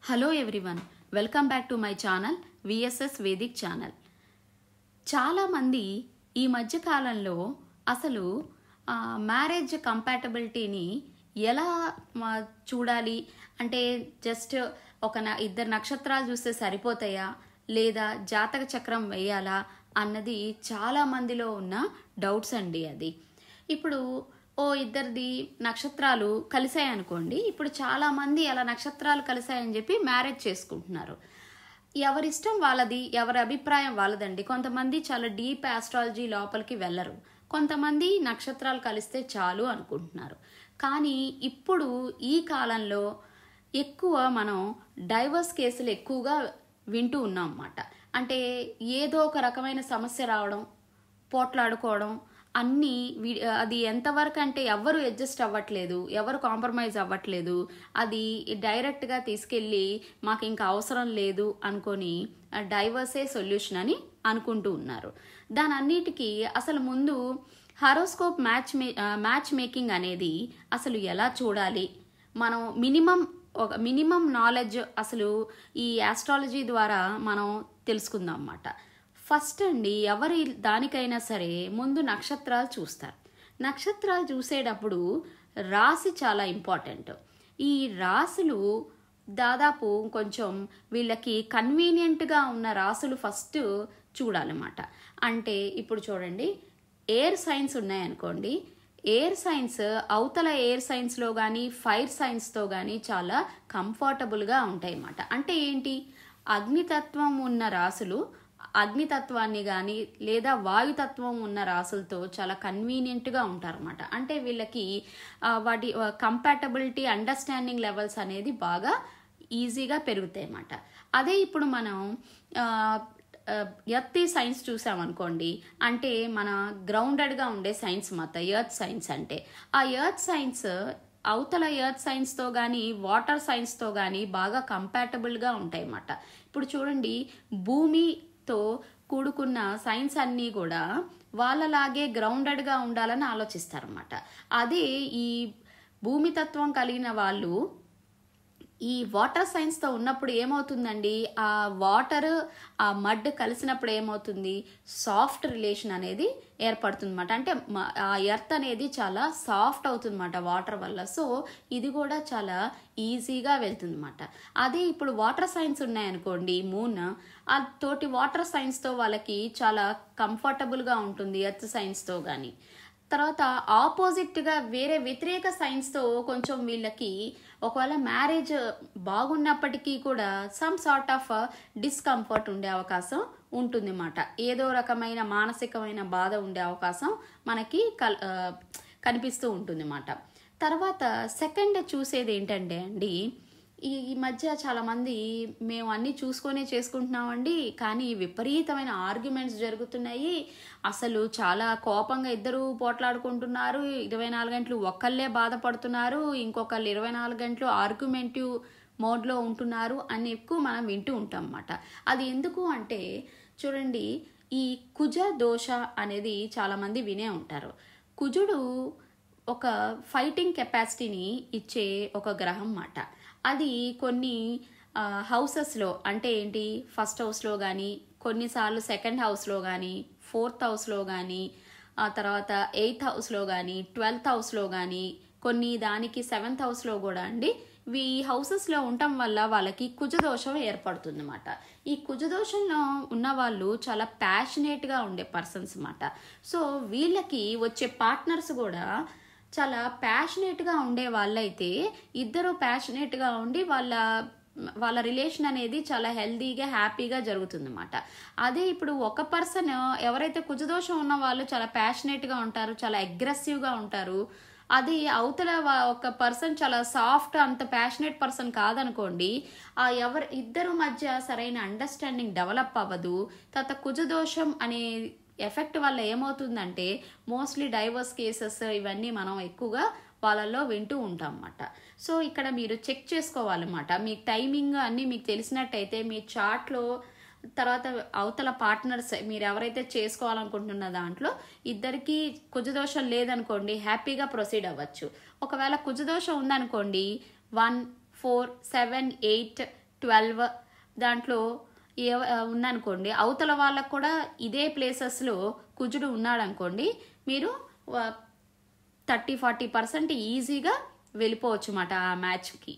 Hello everyone, welcome back to my channel VSS Vedic channel. చాలామంది ఈ మధ్య కాలంలో అసలు మ్యారేజ్ కంపాటబిలిటీని ఎలా చూడాలి అంటే జస్ట్ ఇద్దరు నక్షత్రాలు చూస్తే సరిపోతాయా లేదా జాతక చక్రం వేయాలా అన్నది చాలా మందిలో ఉన్న డౌట్స్ అండి. అది ఇప్పుడు ఇద్దరిది నక్షత్రాలు కలిసాయనుకోండి, ఇప్పుడు చాలా మంది అలా నక్షత్రాలు కలిసాయని చెప్పి మ్యారేజ్ చేసుకుంటున్నారు. ఎవరిష్టం వాళ్ళది, ఎవరి అభిప్రాయం వాళ్ళదండి. కొంతమంది చాలా డీప్ ఆస్ట్రాలజీ లోపలికి వెళ్ళరు, కొంతమంది నక్షత్రాలు కలిస్తే చాలు అనుకుంటున్నారు. కానీ ఇప్పుడు ఈ కాలంలో ఎక్కువ మనం డైవర్స్ కేసులు ఎక్కువగా వింటూ ఉన్నాం అన్నమాట. అంటే ఏదో ఒక రకమైన సమస్య రావడం, పోట్లాడుకోవడం అన్నీ అది ఎంతవరకు అంటే ఎవరు అడ్జస్ట్ అవ్వట్లేదు, ఎవరు కాంప్రమైజ్ అవ్వట్లేదు. అది డైరెక్ట్గా తీసుకెళ్ళి మాకు ఇంకా అవసరం లేదు అనుకొని డైవర్సే సొల్యూషన్ అని అనుకుంటూ ఉన్నారు. దాని అన్నిటికీ అసలు ముందు హారోస్కోప్ మ్యాచ్ మేకింగ్ అనేది అసలు ఎలా చూడాలి, మనం మినిమం నాలెడ్జ్ అసలు ఈ ఆస్ట్రాలజీ ద్వారా మనం తెలుసుకుందాం అన్నమాట. ఫస్ట్ అండి, ఎవరి దానికైనా సరే ముందు నక్షత్రాలు చూస్తారు. నక్షత్రాలు చూసేటప్పుడు రాశి చాలా ఇంపార్టెంట్. ఈ రాశులు దాదాపు కొంచెం వీళ్ళకి కన్వీనియంట్గా ఉన్న రాశులు ఫస్ట్ చూడాలన్నమాట. అంటే ఇప్పుడు చూడండి, ఎయిర్ సైన్స్ ఉన్నాయనుకోండి, ఎయిర్ సైన్స్ అవతల ఎయిర్ సైన్స్లో కానీ ఫైర్ సైన్స్తో కానీ చాలా కంఫర్టబుల్గా ఉంటాయి అన్నమాట. అంటే ఏంటి, అగ్నితత్వం ఉన్న రాశులు అగ్నితత్వాన్ని కానీ లేదా వాయుతత్వం ఉన్న రాశులతో చాలా కన్వీనియంట్గా ఉంటారన్నమాట. అంటే వీళ్ళకి వాటి కంపాటబిలిటీ అండర్స్టాండింగ్ లెవెల్స్ అనేది బాగా ఈజీగా పెరుగుతాయి అన్నమాట. అదే ఇప్పుడు మనం ఎర్త్ సైన్స్ చూసామనుకోండి, అంటే మన గ్రౌండెడ్గా ఉండే సైన్స్ మాట ఎర్త్ సైన్స్. అంటే ఆ ఎర్త్ సైన్స్ అవతల ఎర్త్ సైన్స్తో కానీ వాటర్ సైన్స్తో కానీ బాగా కంపాటబుల్గా ఉంటాయి అన్నమాట. ఇప్పుడు చూడండి, భూమితో కూడుకున్న సైన్స్ అన్నీ కూడా వాళ్ళలాగే గ్రౌండెడ్గా ఉండాలని ఆలోచిస్తారన్నమాట. అదే ఈ భూమితత్వం కలిగిన వాళ్ళు ఈ వాటర్ సైన్స్తో ఉన్నప్పుడు ఏమవుతుందండి, ఆ వాటర్ ఆ మడ్ కలిసినప్పుడు ఏమవుతుంది, సాఫ్ట్ రిలేషన్ అనేది ఏర్పడుతుంది అన్నమాట. అంటే ఆ ఎర్త్ అనేది చాలా సాఫ్ట్ అవుతుంది అన్నమాట వాటర్ వల్ల. సో ఇది కూడా చాలా ఈజీగా వెళ్తుంది అన్నమాట. అదే ఇప్పుడు వాటర్ సైన్స్ ఉన్నాయనుకోండి, మూన్, ఆ తోటి వాటర్ సైన్స్తో వాళ్ళకి చాలా కంఫర్టబుల్గా ఉంటుంది ఎర్త్ సైన్స్తో కానీ. తర్వాత ఆపోజిట్గా వేరే వ్యతిరేక సైన్స్తో కొంచెం వీళ్ళకి ఒకవేళ మ్యారేజ్ బాగున్నప్పటికీ కూడా సమ్ సార్ట్ ఆఫ్ డిస్కంఫర్ట్ ఉండే అవకాశం ఉంటుంది అన్నమాట. ఏదో రకమైన మానసికమైన బాధ ఉండే అవకాశం మనకి కనిపిస్తూ ఉంటుంది అన్నమాట. తర్వాత సెకండ్ చూసేది ఏంటంటే అండి, ఈ మధ్య చాలామంది మేము అన్నీ చూసుకొనే చేసుకుంటున్నామండి, కానీ విపరీతమైన ఆర్గ్యుమెంట్స్ జరుగుతున్నాయి. అసలు చాలా కోపంగా ఇద్దరు పోట్లాడుకుంటున్నారు, 24 గంటలు ఒక్కళ్ళే బాధపడుతున్నారు, ఇంకొకళ్ళు 24 గంటలు ఆర్గ్యుమెంటివ్ మోడ్లో ఉంటున్నారు అని ఎక్కువ మనం వింటూ ఉంటాం అన్నమాట. అది ఎందుకు అంటే చూడండి, ఈ కుజ దోష అనేది చాలామంది వినే ఉంటారు. కుజుడు ఒక ఫైటింగ్ కెపాసిటీని ఇచ్చే ఒక గ్రహం అన్నమాట. అది కొన్ని హౌసెస్లో, అంటే ఏంటి, ఫస్ట్ హౌస్లో కానీ, కొన్నిసార్లు సెకండ్ హౌస్లో కానీ, 4th హౌస్లో కానీ, ఆ తర్వాత 8th హౌస్లో కానీ, 12th హౌస్లో కానీ, కొన్ని దానికి 7th హౌస్లో కూడా అండి ఈ హౌసెస్లో ఉండటం వల్ల వాళ్ళకి కుజదోషం ఏర్పడుతుంది అన్నమాట. ఈ కుజదోషంలో ఉన్న వాళ్ళు చాలా ప్యాషనేట్గా ఉండే పర్సన్స్ అన్నమాట. సో వీళ్ళకి వచ్చే పార్ట్నర్స్ కూడా చాలా ప్యాషనేట్గా ఉండే వాళ్ళైతే ఇద్దరు ప్యాషనేట్గా ఉండి వాళ్ళ రిలేషన్ అనేది చాలా హెల్దీగా హ్యాపీగా జరుగుతుంది అన్నమాట. అదే ఇప్పుడు ఒక పర్సన్ ఎవరైతే కుజదోషం ఉన్న వాళ్ళు చాలా ప్యాషనేట్గా ఉంటారు, చాలా అగ్రెసివ్గా ఉంటారు. అది అవతల ఒక పర్సన్ చాలా సాఫ్ట్, అంత ప్యాషనేట్ పర్సన్ కాదనుకోండి, ఆ ఇద్దరు మధ్య సరైన అండర్స్టాండింగ్ డెవలప్ అవ్వదు. తర్వాత కుజదోషం అనే ఎఫెక్ట్ వల్ల ఏమవుతుందంటే మోస్ట్లీ డైవర్స్ కేసెస్ ఇవన్నీ మనం ఎక్కువగా వాళ్ళల్లో వింటూ ఉంటాం అన్నమాట. సో ఇక్కడ మీరు చెక్ చేసుకోవాలన్నమాట. మీ టైమింగ్ అన్నీ మీకు తెలిసినట్టయితే మీ చార్ట్లో, తర్వాత అవతల పార్ట్నర్స్ మీరు ఎవరైతే చేసుకోవాలనుకుంటున్న దాంట్లో ఇద్దరికి కుజదోషం లేదనుకోండి, హ్యాపీగా ప్రొసీడ్ అవ్వచ్చు. ఒకవేళ కుజదోషం ఉందనుకోండి, 1, 4, 7, 8, 12 దాంట్లో ఉందనుకోండి, అవతల వాళ్ళకు కూడా ఇదే ప్లేసెస్లో కుజుడు ఉన్నాడు అనుకోండి, మీరు 30-40% ఈజీగా వెళ్ళిపోవచ్చు అన్నమాట ఆ మ్యాచ్కి.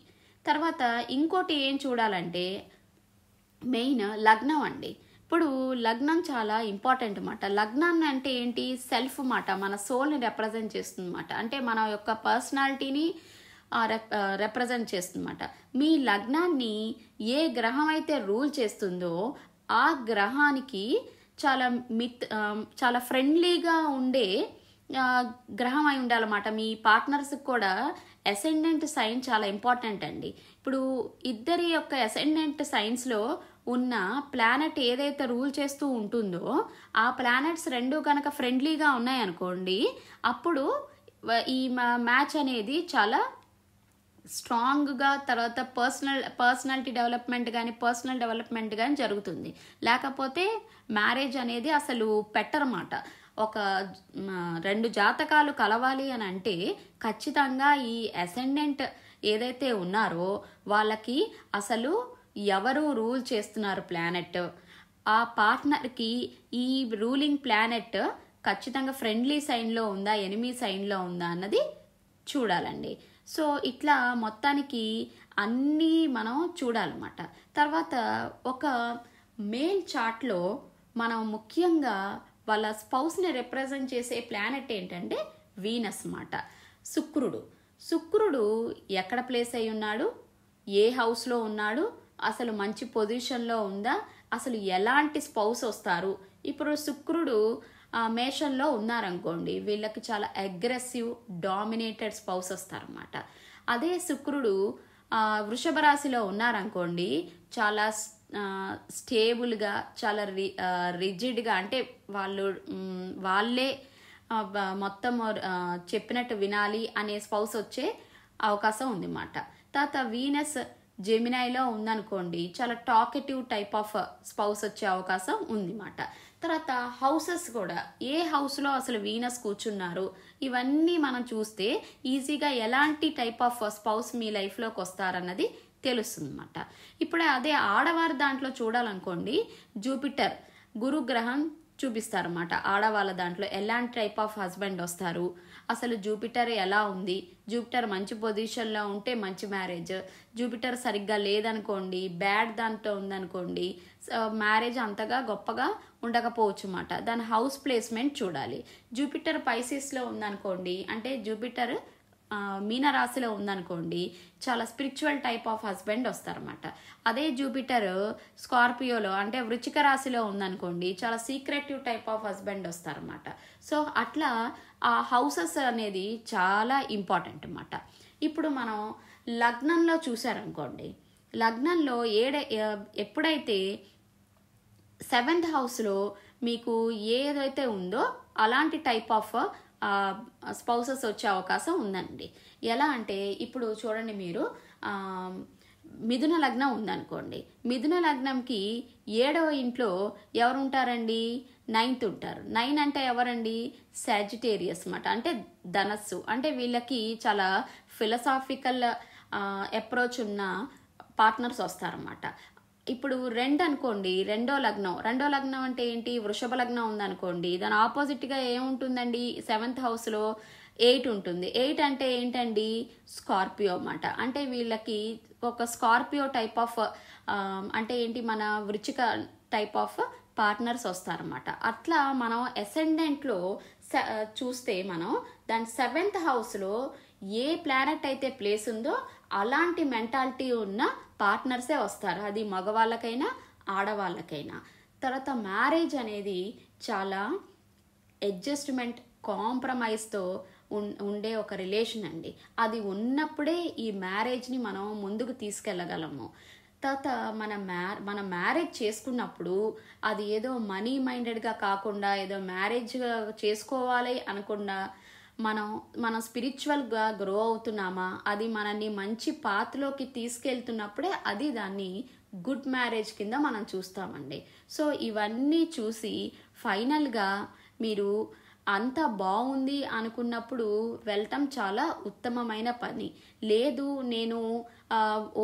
తర్వాత ఇంకోటి ఏం చూడాలంటే మెయిన్ లగ్నం అండి. ఇప్పుడు లగ్నం చాలా ఇంపార్టెంట్ అన్నమాట. లగ్నాన్ని అంటే ఏంటి, సెల్ఫ్ మాట, మన సోల్ని రిప్రజెంట్ చేస్తుంది అన్నమాట. అంటే మన యొక్క పర్సనాలిటీని రిప్రజెంట్ చేస్తుందన్నమాట. మీ లగ్నాన్ని ఏ గ్రహం అయితే రూల్ చేస్తుందో ఆ గ్రహానికి చాలా ఫ్రెండ్లీగా ఉండే గ్రహం అయి ఉండాలన్నమాట. మీ పార్ట్నర్స్కి కూడా అసెండెంట్ సైన్ చాలా ఇంపార్టెంట్ అండి. ఇప్పుడు ఇద్దరి యొక్క అసెండెంట్ సైన్స్లో ఉన్న ప్లానెట్ ఏదైతే రూల్ చేస్తూ ఉంటుందో ఆ ప్లానెట్స్ రెండు కనుక ఫ్రెండ్లీగా ఉన్నాయనుకోండి, అప్పుడు ఈ మ్యాచ్ అనేది చాలా స్ట్రాంగ్గా, తర్వాత పర్సనాలిటీ డెవలప్మెంట్ కానీ జరుగుతుంది. లేకపోతే మ్యారేజ్ అనేది అసలు పెట్టరన్నమాట. ఒక 2 జాతకాలు కలవాలి అని అంటే ఖచ్చితంగా ఈ అసెండెంట్ ఏదైతే ఉన్నారో వాళ్ళకి అసలు ఎవరు రూల్ చేస్తున్నారు ప్లానెట్, ఆ పార్ట్నర్కి ఈ రూలింగ్ ప్లానెట్ ఖచ్చితంగా ఫ్రెండ్లీ సైన్లో ఉందా, ఎనిమీ సైన్లో ఉందా అన్నది చూడాలండి. సో ఇట్లా మొత్తానికి అన్నీ మనం చూడాలన్నమాట. తర్వాత ఒక మేల్ చార్ట్లో మనం ముఖ్యంగా వాళ్ళ స్పౌస్ని రిప్రజెంట్ చేసే ప్లానెట్ ఏంటంటే వీనస్ అన్నమాట. శుక్రుడు ఎక్కడ ప్లేస్ అయి ఉన్నాడు, ఏ హౌస్లో ఉన్నాడు, అసలు మంచి పొజిషన్లో ఉందా, అసలు ఎలాంటి స్పౌస్ వస్తారు. ఇప్పుడు శుక్రుడు మేషంలో ఉన్నారనుకోండి, వీళ్ళకి చాలా అగ్రెసివ్ డామినేటెడ్ స్పౌస్ వస్తారన్నమాట. అదే శుక్రుడు వృషభ రాశిలో ఉన్నారనుకోండి, చాలా స్టేబుల్గా, చాలా రిజిడ్గా, అంటే వాళ్ళే మొత్తం చెప్పినట్టు వినాలి అనే స్పౌస్ వచ్చే అవకాశం ఉంది అన్నమాట. తర్వాత వీనస్ జెమినైలో ఉందనుకోండి, చాలా టాకెటివ్ టైప్ ఆఫ్ స్పౌస్ వచ్చే అవకాశం ఉంది అన్నమాట. తర్వాత హౌసెస్ కూడా, ఏ హౌస్లో అసలు వీనస్ కూర్చున్నారు, ఇవన్నీ మనం చూస్తే ఈజీగా ఎలాంటి టైప్ ఆఫ్ స్పౌస్ మీ లైఫ్లోకి వస్తారన్నది తెలుస్తుంది అన్నమాట. ఇప్పుడే అదే ఆడవారి దాంట్లో చూడాలనుకోండి, జూపిటర్ గురుగ్రహం చూపిస్తారన్నమాట. ఆడవాళ్ళ దాంట్లో ఎలాంటి టైప్ ఆఫ్ హస్బెండ్ వస్తారు, అసలు జూపిటర్ ఎలా ఉంది, జూపిటర్ మంచి పొజిషన్లో ఉంటే మంచి మ్యారేజ్, జూపిటర్ సరిగ్గా లేదనుకోండి, బ్యాడ్ దాంట్లో ఉందనుకోండి, మ్యారేజ్ అంతగా గొప్పగా ఉండకపోవచ్చు అన్నమాట. దాని హౌస్ ప్లేస్మెంట్ చూడాలి. జూపిటర్ పైసిస్లో ఉందనుకోండి, అంటే జూపిటర్ మీనరాశిలో ఉందనుకోండి, చాలా స్పిరిచువల్ టైప్ ఆఫ్ హస్బెండ్ వస్తారన్నమాట. అదే జూపిటర్ స్కార్పియోలో అంటే వృచ్చిక రాశిలో ఉందనుకోండి, చాలా సీక్రెటివ్ టైప్ ఆఫ్ హస్బెండ్ వస్తారన్నమాట. సో అట్లా ఆ హౌసెస్ అనేది చాలా ఇంపార్టెంట్ అన్నమాట. ఇప్పుడు మనం లగ్నంలో చూసారనుకోండి, లగ్నంలో ఎప్పుడైతే 7th హౌస్లో మీకు ఏదైతే ఉందో అలాంటి టైప్ ఆఫ్ స్పౌసెస్ వచ్చే అవకాశం ఉందండి. ఎలా అంటే ఇప్పుడు చూడండి, మీరు మిథున లగ్నం ఉందనుకోండి, మిథున లగ్నంకి 7వ ఇంట్లో ఎవరు ఉంటారండి, 9th ఉంటారు. 9 అంటే ఎవరండి, సాజిటేరియస్ అన్నమాట, అంటే ధనస్సు. అంటే వీళ్ళకి చాలా ఫిలసాఫికల్ అప్రోచ్ ఉన్న పార్ట్నర్స్ వస్తారన్నమాట. ఇప్పుడు 2 అనుకోండి, రెండో లగ్నం అంటే ఏంటి, వృషభ లగ్నం ఉందనుకోండి, దాని ఆపోజిట్గా ఏముంటుందండి, 7th హౌస్లో 8 ఉంటుంది. 8 అంటే ఏంటండి, స్కార్పియో అన్నమాట. అంటే వీళ్ళకి ఒక స్కార్పియో టైప్ ఆఫ్ అంటే ఏంటి, మన వృచ్చిక టైప్ ఆఫ్ పార్ట్నర్స్ వస్తారన్నమాట. అట్లా మనం అసెండెంట్లో చూస్తే మనం దాని 7th హౌస్లో ఏ ప్లానెట్ అయితే ప్లేస్ ఉందో అలాంటి మెంటాలిటీ ఉన్న పార్ట్నర్సే వస్తారు, అది మగవాళ్ళకైనా ఆడవాళ్ళకైనా. తర్వాత మ్యారేజ్ అనేది చాలా అడ్జస్ట్మెంట్, కాంప్రమైజ్తో ఉండే ఒక రిలేషన్ అండి. అది ఉన్నప్పుడే ఈ మ్యారేజ్ని మనం ముందుకు తీసుకెళ్ళగలము. తర్వాత మన మ్యారేజ్ చేసుకున్నప్పుడు అది ఏదో మనీ మైండెడ్గా కాకుండా, ఏదో మ్యారేజ్ చేసుకోవాలి అనకుండా మనం స్పిరిచువల్గా గ్రో అవుతున్నామా, అది మనల్ని మంచి పాత్లోకి తీసుకెళ్తున్నప్పుడే అది దాన్ని గుడ్ మ్యారేజ్ కింద మనం చూస్తామండి. సో ఇవన్నీ చూసి ఫైనల్గా మీరు అంత బాగుంది అనుకున్నప్పుడు వెళ్ళటం చాలా ఉత్తమమైన పని. లేదు నేను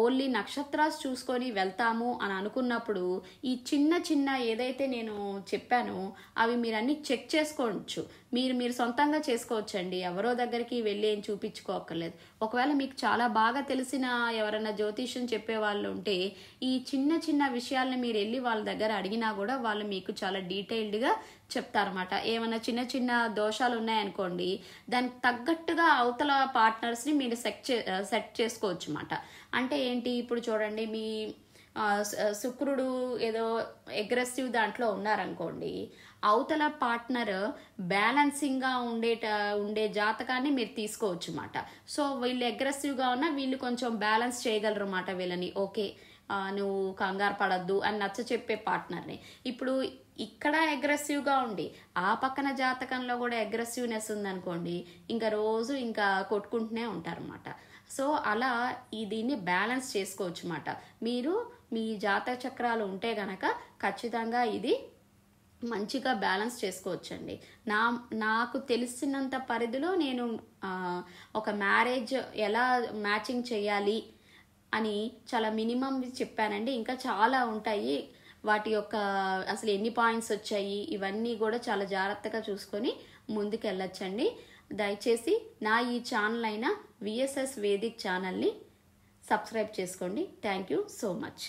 ఓన్లీ నక్షత్రాలు చూసుకొని వెళ్తాము అని అనుకున్నప్పుడు ఈ చిన్న చిన్న ఏదైతే నేను చెప్పానో అవి మీరు అన్ని చెక్ చేసుకోవచ్చు. మీరు సొంతంగా చేసుకోవచ్చండి. ఎవరో దగ్గరికి వెళ్ళి ఏం చూపించుకోక్కర్లేదు. ఒకవేళ మీకు చాలా బాగా తెలిసిన ఎవరైనా జ్యోతిష్యం చెప్పే వాళ్ళు ఉంటే ఈ చిన్న చిన్న విషయాల్ని మీరు వెళ్ళి వాళ్ళ దగ్గర అడిగినా కూడా వాళ్ళు మీకు చాలా డీటెయిల్డ్గా చెప్తారన్నమాట. ఏమైనా చిన్న చిన్న దోషాలు ఉన్నాయనుకోండి, దానికి తగ్గట్టుగా అవతల పార్ట్నర్స్ని మీరు సెట్ చేసుకోవచ్చు అన్నమాట. అంటే ఏంటి, ఇప్పుడు చూడండి, మీ శుక్రుడు ఏదో అగ్రెసివ్ దాంట్లో ఉన్నారనుకోండి, అవతల పార్ట్నర్ బ్యాలెన్సింగ్గా ఉండే జాతకాన్ని మీరు తీసుకోవచ్చు అన్నమాట. సో వీళ్ళు అగ్రెసివ్గా ఉన్నా వీళ్ళు కొంచెం బ్యాలెన్స్ చేయగలరు అన్నమాట వీళ్ళని. ఓకే, నువ్వు కంగారు పడద్దు అని నచ్చ చెప్పే పార్ట్నర్ని. ఇప్పుడు ఇక్కడ అగ్రెసివ్గా ఉండి ఆ పక్కన జాతకంలో కూడా అగ్రెసివ్నెస్ ఉందనుకోండి, ఇంకా రోజు ఇంకా కొట్టుకుంటూనే ఉంటారన్నమాట. సో అలా దీన్ని బ్యాలెన్స్ చేసుకోవచ్చు అన్నమాట. మీరు మీ జాతక చక్రాలు ఉంటే గనక ఖచ్చితంగా ఇది మంచిగా బ్యాలెన్స్ చేసుకోవచ్చండి. నాకు తెలిసినంత పరిధిలో నేను ఒక మ్యారేజ్ ఎలా మ్యాచింగ్ చేయాలి అని చాలా మినిమం చెప్పానండి. ఇంకా చాలా ఉంటాయి. వాటి యొక్క అసలు ఎన్ని పాయింట్స్ వచ్చాయి ఇవన్నీ కూడా చాలా జాగ్రత్తగా చూసుకొని ముందుకు వెళ్ళొచ్చండి. దయచేసి నా ఈ ఛానల్ అయిన విఎస్ఎస్ వేదిక్ ఛానల్ని సబ్స్క్రైబ్ చేసుకోండి. Thank you so much.